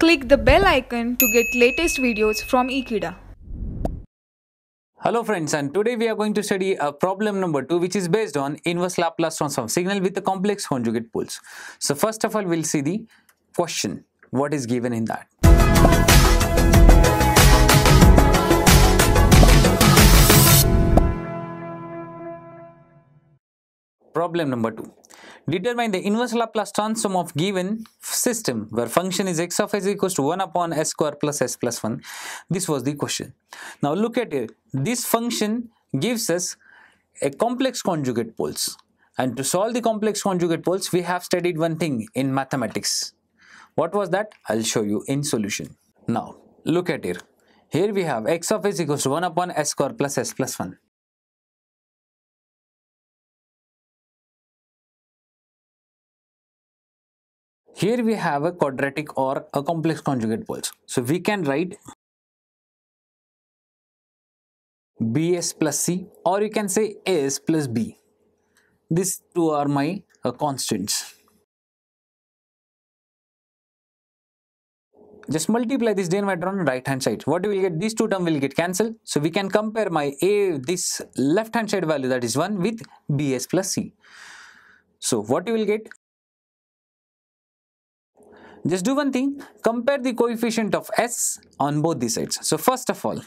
Click the bell icon to get latest videos from Ekeeda. Hello friends, and today we are going to study a problem number 2 which is based on inverse Laplace transform signal with the complex conjugate poles. So first of all, we'll see the question, what is given in that. Problem number 2. Determine the inverse Laplace transform of given system where function is x of s equals to 1 upon s square plus s plus 1. This was the question. Now look at it. This function gives us a complex conjugate poles. And to solve the complex conjugate poles, we have studied one thing in mathematics. What was that? I'll show you in solution. Now look at it. Here we have x of s equals to 1 upon s square plus s plus 1. Here we have a quadratic or a complex conjugate poles. So we can write bs plus c, or you can say as plus b. These two are my constants. Just multiply this denominator on the right hand side. What you will get? These two terms will get cancelled. So we can compare my a, this left hand side value, that is 1, with bs plus c. So what you will get? Just do one thing, compare the coefficient of s on both the sides. So first of all,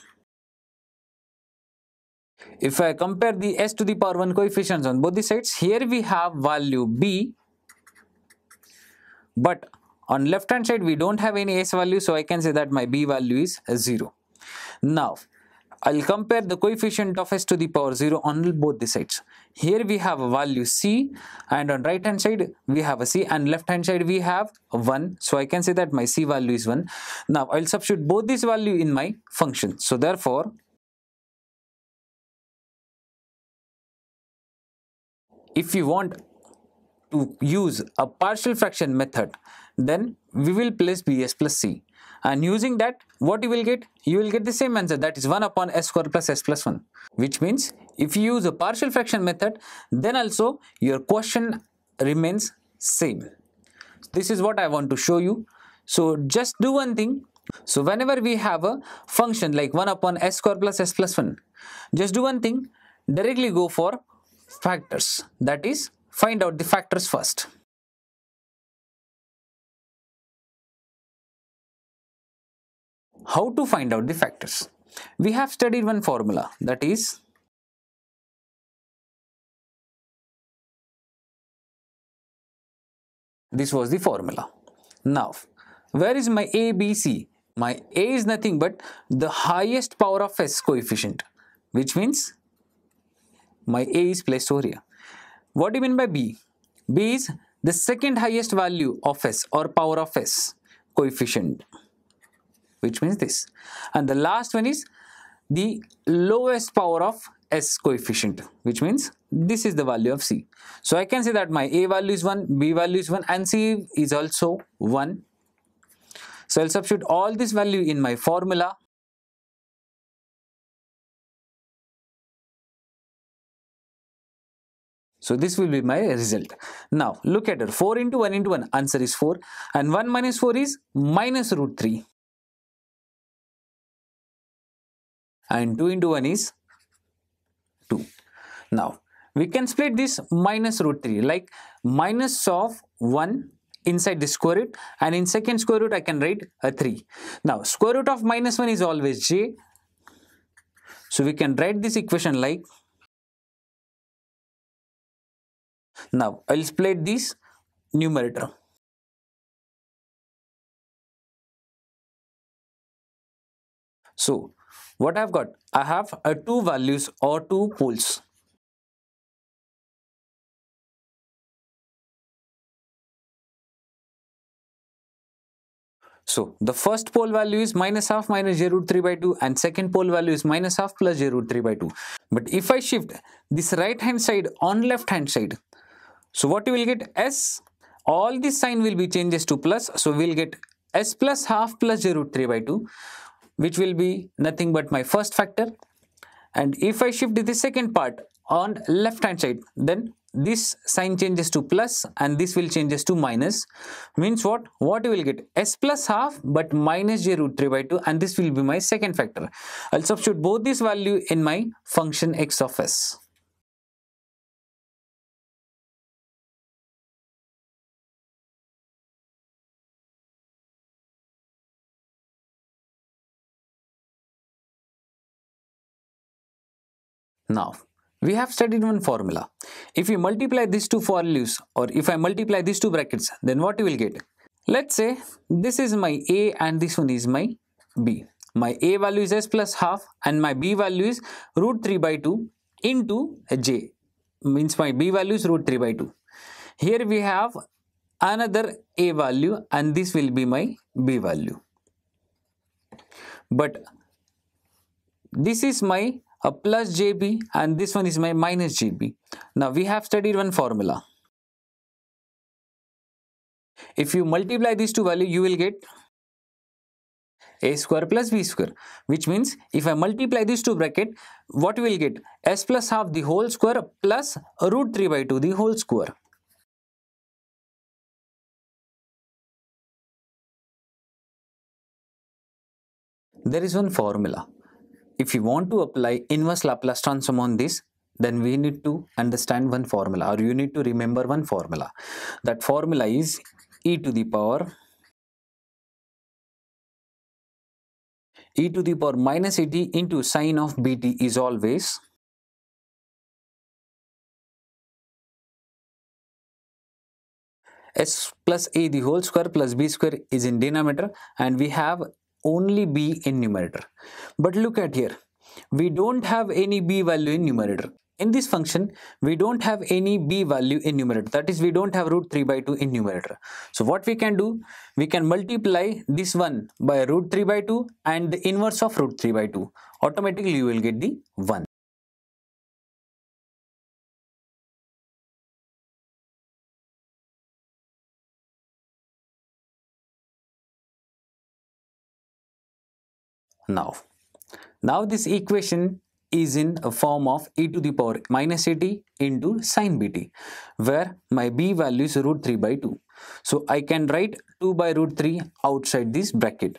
if I compare the s to the power 1 coefficients on both the sides, here we have value b, but on left hand side we don't have any s value, so I can say that my b value is 0. Now I'll compare the coefficient of s to the power 0 on both the sides. Here we have a value c, and on right hand side we have a c, and left hand side we have a 1. So I can say that my c value is 1. Now I'll substitute both this value in my function. So therefore, if you want to use a partial fraction method, then we will place bs plus c. And using that, what you will get? You will get the same answer, that is 1 upon s square plus s plus 1. Which means, if you use a partial fraction method, then also your question remains same. This is what I want to show you. So just do one thing. So whenever we have a function like 1 upon s square plus s plus 1, just do one thing, directly go for factors. That is, find out the factors first. How to find out the factors? We have studied one formula, that is this was the formula. Now, where is my a, b, c? My a is nothing but the highest power of s coefficient, which means my a is placed over here. What do you mean by b? B is the second highest value of s or power of s coefficient, which means this. And the last one is the lowest power of s coefficient, which means this is the value of c. So I can say that my a value is 1, b value is 1, and c is also 1. So I'll substitute all this value in my formula. So this will be my result. Now look at it. 4 into 1 into 1, answer is 4, and 1 minus 4 is minus root 3. And 2 into 1 is 2. Now we can split this minus root 3, like minus of 1 inside the square root, and in second square root I can write a 3. Now square root of minus 1 is always j. So we can write this equation like, now I'll split this numerator. So what I've got? I have two values or two poles. So the first pole value is minus half minus j root 3 by 2, and second pole value is minus half plus j root 3 by 2. But if I shift this right hand side on left hand side, so what you will get? S, all this sign will be changes to plus. So we will get s plus half plus j root 3 by 2. Which will be nothing but my first factor. And if I shift the second part on left hand side, then this sign changes to plus and this will changes to minus. Means what? What you will get? S plus half but minus j root 3 by 2, and this will be my second factor. I'll substitute both this value in my function x of s. Now, we have studied one formula. If you multiply these two values, or if I multiply these two brackets, then what you will get? Let's say this is my a and this one is my b. My a value is s plus half and my b value is root 3 by 2 into j. Means my b value is root 3 by 2. Here we have another a value and this will be my b value. But this is my plus jb and this one is my minus jb. Now we have studied one formula. If you multiply these two values, you will get a square plus b square, which means if I multiply these two bracket, what we will get? S plus half the whole square plus root 3 by 2 the whole square. There is one formula. If you want to apply inverse Laplace transform on this, then we need to understand one formula, or you need to remember one formula. That formula is e to the power minus at into sine of bt is always s plus a the whole square plus b square is in denominator, and we have only b in numerator. But look at here, we don't have any b value in numerator. In this function, we don't have any b value in numerator. That is, we don't have root 3 by 2 in numerator. So what we can do, we can multiply this one by root 3 by 2 and the inverse of root 3 by 2. Automatically you will get the 1. Now this equation is in a form of e to the power minus at into sine bt, where my b value is root 3 by 2. So I can write 2 by root 3 outside this bracket.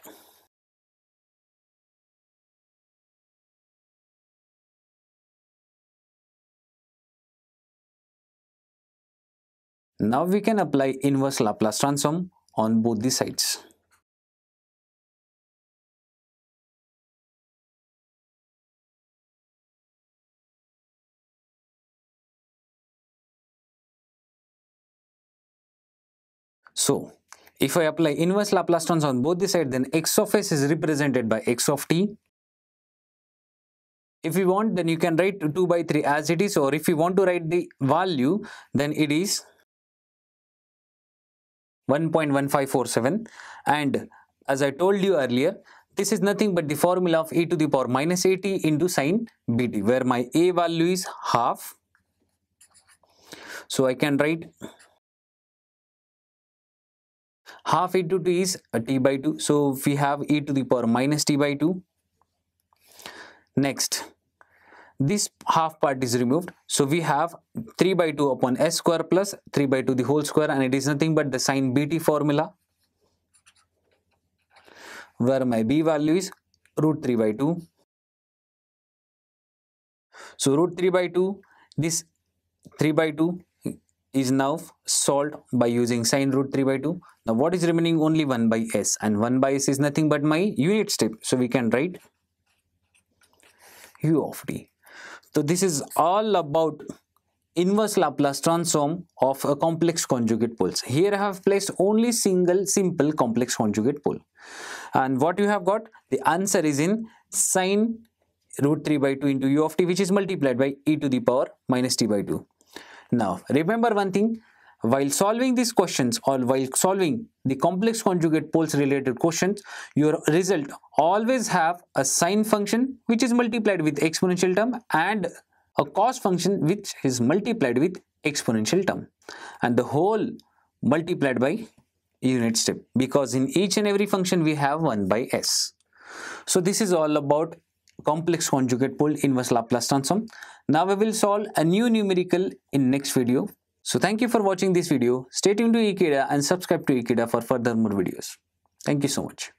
Now we can apply inverse Laplace transform on both the sides. So, if I apply inverse Laplace transform on both the sides, then x of s is represented by x of t. If you want, then you can write 2 by 3 as it is, or if you want to write the value, then it is 1.1547. And as I told you earlier, this is nothing but the formula of e to the power minus at into sine bt, where my a value is half. So I can write half into t is t by 2. So we have e to the power minus t by 2. Next, this half part is removed. So we have 3 by 2 upon s square plus 3 by 2 the whole square, and it is nothing but the sine bt formula, where my b value is root 3 by 2. So root 3 by 2, this 3 by 2 is now solved by using sine root 3 by 2. Now what is remaining? Only 1 by s, and 1 by s is nothing but my unit step. So we can write u of t. So this is all about inverse Laplace transform of a complex conjugate poles. Here I have placed only single simple complex conjugate pole. And what you have got? The answer is in sine root 3 by 2 into u of t, which is multiplied by e to the power minus t by 2. Now remember one thing, while solving these questions, or while solving the complex conjugate poles related questions, your result always have a sine function which is multiplied with exponential term and a cos function which is multiplied with exponential term, and the whole multiplied by unit step, because in each and every function we have 1 by s. So this is all about complex conjugate pole inverse Laplace transform. Now we will solve a new numerical in next video. So thank you for watching this video. Stay tuned to Ekeeda and subscribe to Ekeeda for further more videos. Thank you so much.